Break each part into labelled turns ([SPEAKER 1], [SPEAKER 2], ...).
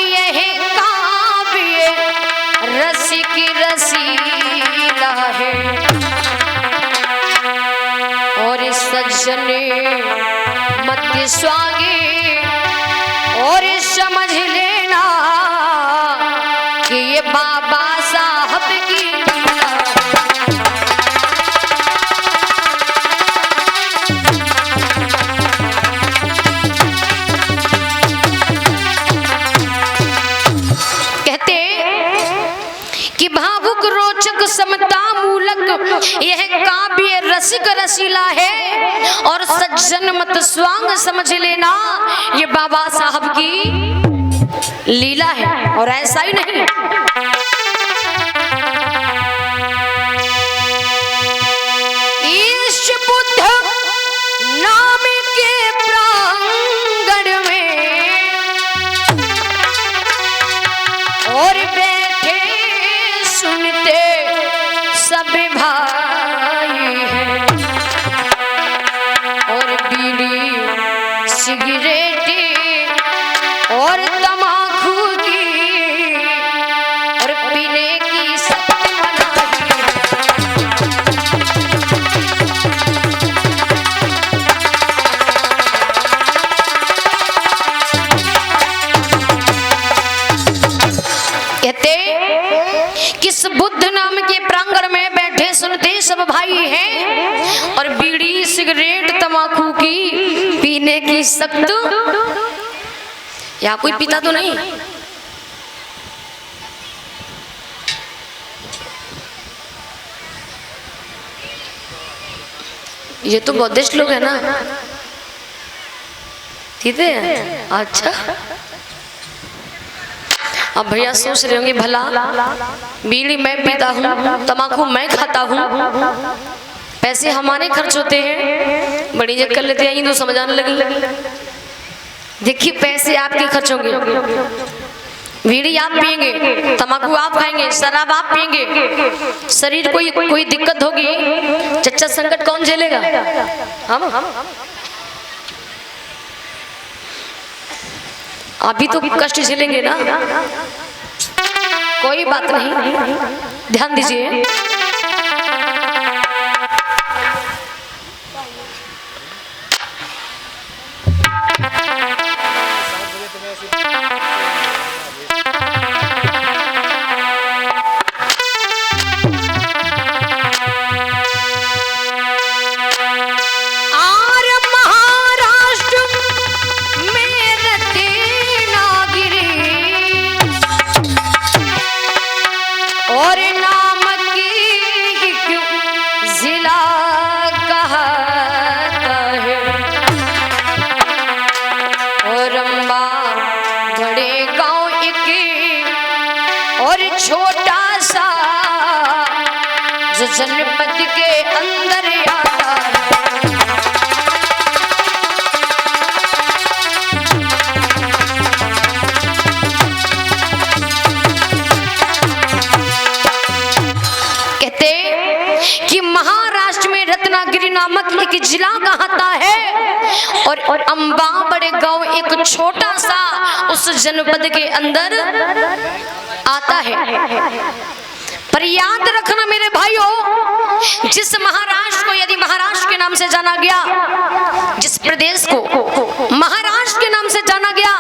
[SPEAKER 1] यह काव्य रसिक रसीला है और सज्जने मत स्वागे और समझ लेना कि ये बाबा साहब की कहते कि भावुक रोचक समता मूलक यह काव्य रसिक रसीला है और सज्जन मत स्वांग समझ लेना ये बाबा साहब की लीला है। और ऐसा ही नहीं, ईश बुद्ध नाम के प्रांगण में और बैठे सुनते सब भाई हैं और बीड़ी सिगरेट और तमाकू की और पीने की सख्त मनाही है। कहते किस बुद्ध नाम के प्रांगण में बैठे सुनते सब भाई हैं और बीड़ी सिगरेट तमाकू की पीने की सख्त, या कोई पीता तो नहीं? ये तो बौद्धिस्ट लोग है ना, ठीक है? अच्छा, अब भैया सोच रहे होंगे भला बीड़ी मैं पीता हूँ, तम्बाकू मैं खाता हूँ, पैसे हमारे खर्च होते हैं, बड़ी इज्जत कर लेते हैं, ये तो समझाने लगी। देखिए पैसे आपके खर्च होंगे, बीड़ी आप पियेंगे, तम्बाकू आप खाएंगे, शराब आप पियेंगे, शरीर कोई दिक्कत होगी, चच्चा संकट कौन झेलेगा? हम अभी तो कष्ट झेलेंगे ना, कोई बात नहीं, ध्यान दीजिए। छोटा सा जो जनपद के अंदर आता है, कहते कि महाराष्ट्र में रत्नागिरी नामक एक जिला कहता है और अंबा बड़े गांव एक छोटा सा उस जनपद के अंदर आता है। पर याद रखना मेरे भाइयों, जिस महाराष्ट्र को यदि महाराष्ट्र के नाम से जाना गया, जिस प्रदेश को महाराष्ट्र के नाम से जाना गया,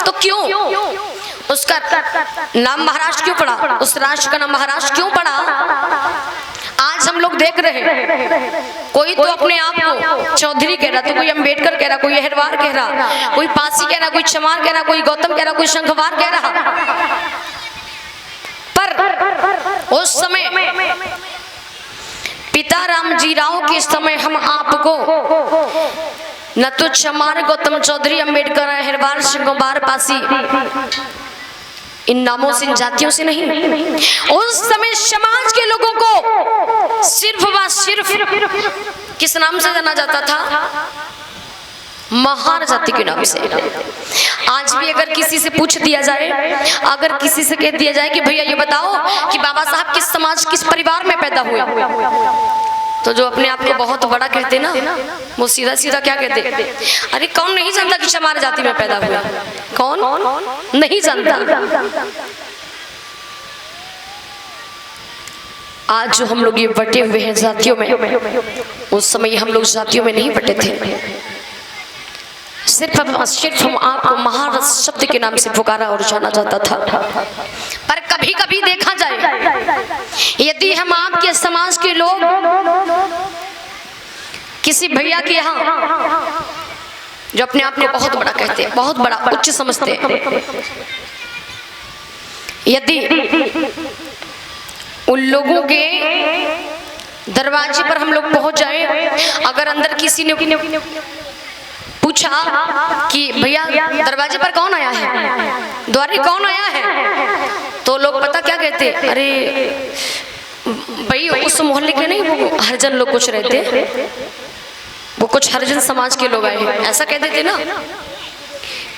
[SPEAKER 1] तो क्यों उसका नाम महाराष्ट्र क्यों पड़ा, उस राष्ट्र का नाम महाराष्ट्र क्यों पड़ा? आज हम लोग देख रहे हैं, कोई तो अपने आप को चौधरी कह रहा, तो कोई अम्बेडकर कह रहा, कोई अहिरवार कह रहा, कोई पासी कह रहा, कोई चमार कह रहा, कोई गौतम कह रहा, कोई शंखवार कह रहा। पर उस समय पिता रामजी राव के समय हम आपको न तो चमार, गौतम चौधरी, अम्बेडकर, अहिरवार, शंखवार, पासी इन नामों से, इन जातियों से नहीं, उस समय समाज के लोगों को सिर्फ व सिर्फ किस नाम से जाना जाता था? महार जाति के नाम से। आज भी अगर किसी से पूछ दिया जाए, अगर किसी से कह दिया जाए कि भैया ये बताओ कि बाबा साहब किस समाज, किस परिवार में पैदा हुए, तो जो अपने आप को बहुत बड़ा कहते ना, वो सीधा सीधा क्या कहते, अरे कौन नहीं जानता कि हमारे जाति में पैदा हुआ, कौन नहीं जानता। आज जो हम लोग ये बटे हुए हैं जातियों में, उस समय हम लोग जातियों में नहीं बटे थे। सिर्फ हम आपको महारस शब्द के नाम से पुकारा और जाना जाता था। पर कभी कभी देखा जाए, यदि हम आपके समाज के लोग किसी भैया के यहाँ जो अपने आप को बहुत बड़ा कहते हैं, बहुत बड़ा उच्च समझते हैं, यदि उन लोगों के दरवाजे पर हम लोग पहुंच जाए, अगर अंदर किसी ने पूछा कि भैया दरवाजे पर कौन आया है, द्वारे कौन आया है, तो लोग पता क्या कहते, अरे भाई उस मोहल्ले के नहीं, वो हरिजन लोग कुछ रहते, वो कुछ हरिजन समाज के लोग आए हैं, ऐसा कह देते ना।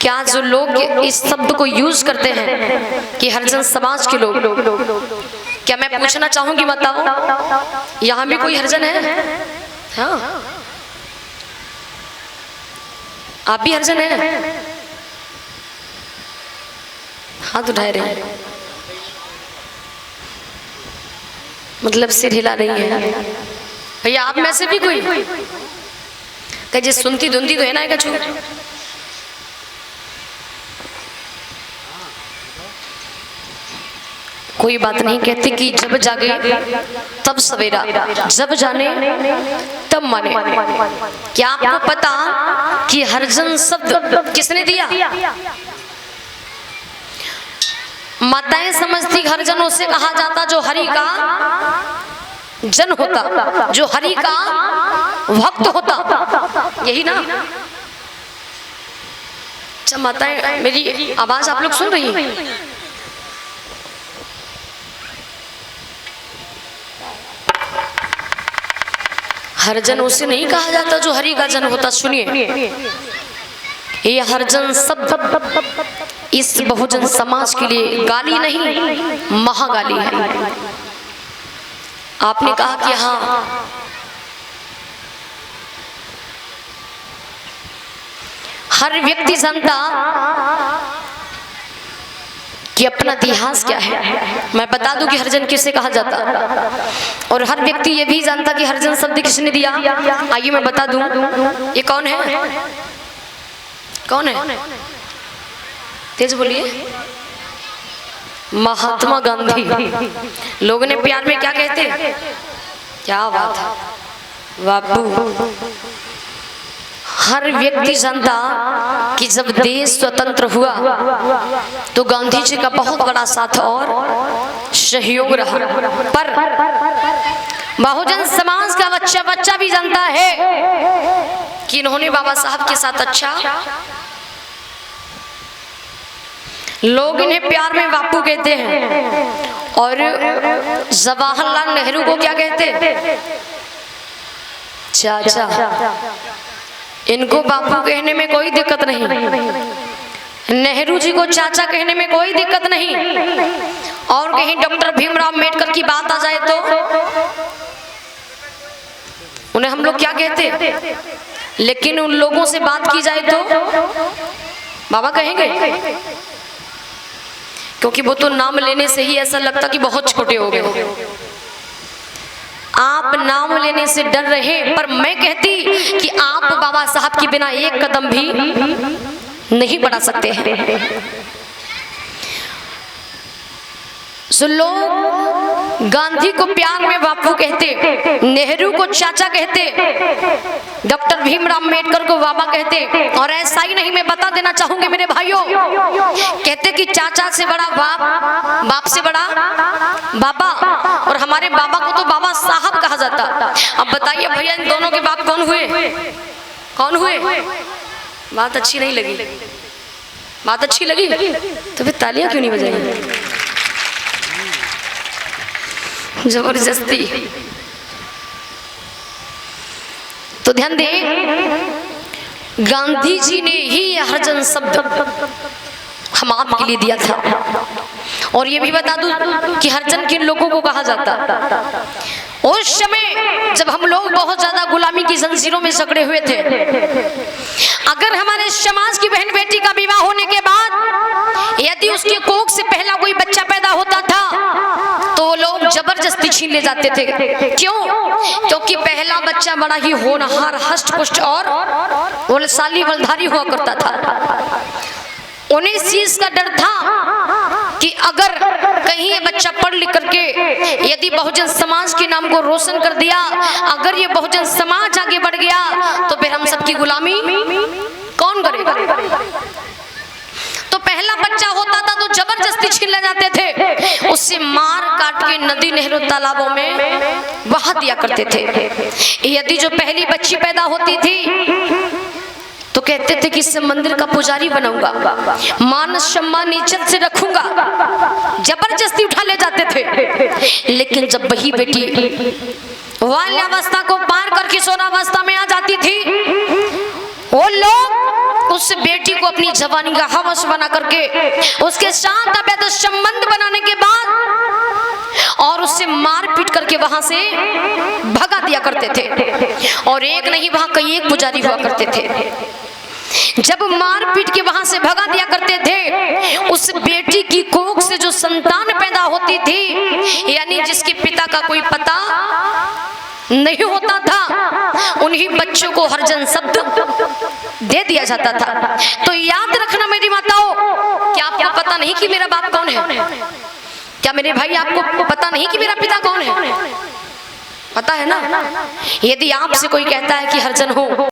[SPEAKER 1] क्या जो लोग इस शब्द को यूज करते हैं कि हरिजन समाज के लोग, क्या मैं पूछना चाहूंगी, बताओ यहाँ भी कोई हरिजन है? हाँ, आप भी हरिजन हैं? हाथ उठाए रहे, मतलब सिर हिला रही है। भैया आप में से भी कोई कहे सुनती धुंधी तो है ना, कछु कोई बात नहीं कहते कि जब जागे तब सवेरा, जब जाने तब माने। क्या आपको पता कि हरिजन शब्द किसने दिया? माताएं समझती हरिजन उसे कहा जाता जो हरि का जन होता, जो हरि का भक्त होता, यही ना। अच्छा माताएं, मेरी आवाज आप लोग सुन रही हैं? हरिजन उसे नहीं कहा जाता जो हरि का जन होता। सुनिए, ये हरिजन शब्द इस बहुजन समाज के लिए गाली नहीं, महागाली है। आपने कहा कि हाँ, हर व्यक्ति जानता कि अपना इतिहास क्या है। मैं बता दूं कि हरिजन किसे कहा जाता, और हर व्यक्ति ये भी जानता कि हरिजन शब्द किसने दिया। आइए मैं बता दूं, ये कौन है? कौन है? तेज बोलिए। महात्मा गांधी। लोगों ने प्यार में क्या कहते? क्या बात है बाबू। हर व्यक्ति जानता कि जब देश स्वतंत्र हुआ तो गांधी जी का बहुत बड़ा साथ और सहयोग रहा, पर बहुजन समाज का बच्चा बच्चा भी जानता है कि इन्होंने बाबा साहब के साथ अच्छा, लोग इन्हें प्यार में बापू कहते हैं, और जवाहरलाल नेहरू को क्या कहते? चाचा। इनको बापू कहने में कोई दिक्कत नहीं, नेहरू जी को चाचा कहने में कोई दिक्कत नहीं। और कहीं डॉक्टर भीमराव अम्बेडकर की बात आ जाए तो उन्हें हम लोग क्या कहते, लेकिन उन लोगों से बात की जाए तो बाबा कहेंगे, क्योंकि वो तो नाम लेने से ही ऐसा लगता कि बहुत छोटे हो गए। आप नाम लेने से डर रहे, पर मैं कहती कि आप बाबा साहब के बिना एक कदम भी नहीं बढ़ा सकते हैं। लोग गांधी को प्यार में बापू कहते, नेहरू को चाचा कहते, डॉक्टर भीमराव अम्बेडकर को बाबा कहते। और ऐसा ही नहीं, मैं बता देना चाहूंगी मेरे भाइयों, कहते कि चाचा से बड़ा बाप, बाप से बड़ा बाबा, और हमारे बाबा को तो बाबा साहब कहा जाता। अब बताइए भैया, इन दोनों के बाप कौन हुए? कौन हुए? बात अच्छी नहीं लगी? बात अच्छी लगी तो फिर तालियां क्यों नहीं बजाई? जबरदस्ती। तो ध्यान दें, गांधी जी ने ही हरिजन शब्द हम आपके लिए दिया था, और ये भी बता दूं कि हरिजन किन लोगों को कहा जाता। उस समय जब हम लोग बहुत ज्यादा गुलामी की जंजीरों में जकड़े हुए थे, अगर हमारे समाज की बहन बेटी का विवाह होने के बाद यदि उसके कोख से पहला कोई बच्चा पैदा होता था तो लोग जबरदस्ती छीन ले जाते थे। क्यों? क्योंकि पहला बच्चा बड़ा ही होनहार, हष्ट पुष्ट और बलशाली बलधारी हुआ करता था। उन्हें इस चीज का डर था कि अगर कहीं ये बच्चा पढ़ लिख करके यदि बहुजन समाज के नाम को रोशन कर दिया, अगर ये बहुजन समाज आगे बढ़ गया तो फिर हम सबकी गुलामी कौन करेगा? तो पहला बच्चा होता था तो जबरदस्ती छीन ले जाते थे, उससे मार काट के नदी नहरों तालाबों में बहा दिया करते थे। यदि जो पहली बच्ची पैदा होती थी तो कहते थे कि इसे मंदिर का पुजारी बनाऊंगा, मान सम्मान इज्जत से रखूंगा, जबरदस्ती उठा ले जाते थे। लेकिन जब वही बेटी बाल्यावस्था को पार कर किशोरावस्था में आ जाती थी, वो लोग उस बेटी को अपनी जवानी का हवस बना करके उसके साथ अवैध संबंध बनाने के बाद और उससे मार पीट करके वहां से भगा दिया करते थे। और एक नहीं, वहां कई एक पुजारी हुआ करते थे। जब मार पीट के वहां से भगा दिया करते थे, उस बेटी की कोख से जो संतान पैदा होती थी, यानी जिसके पिता का कोई पता नहीं होता था, उन्हीं बच्चों को हरिजन शब्द दे दिया जाता था। तो याद रखना मेरी माताओं, क्या आपको पता नहीं कि मेरा बाप कौन है? क्या मेरे भाई आपको पता नहीं कि मेरा पिता कौन है? पता है ना? यदि आपसे कोई कहता है कि हरिजन हो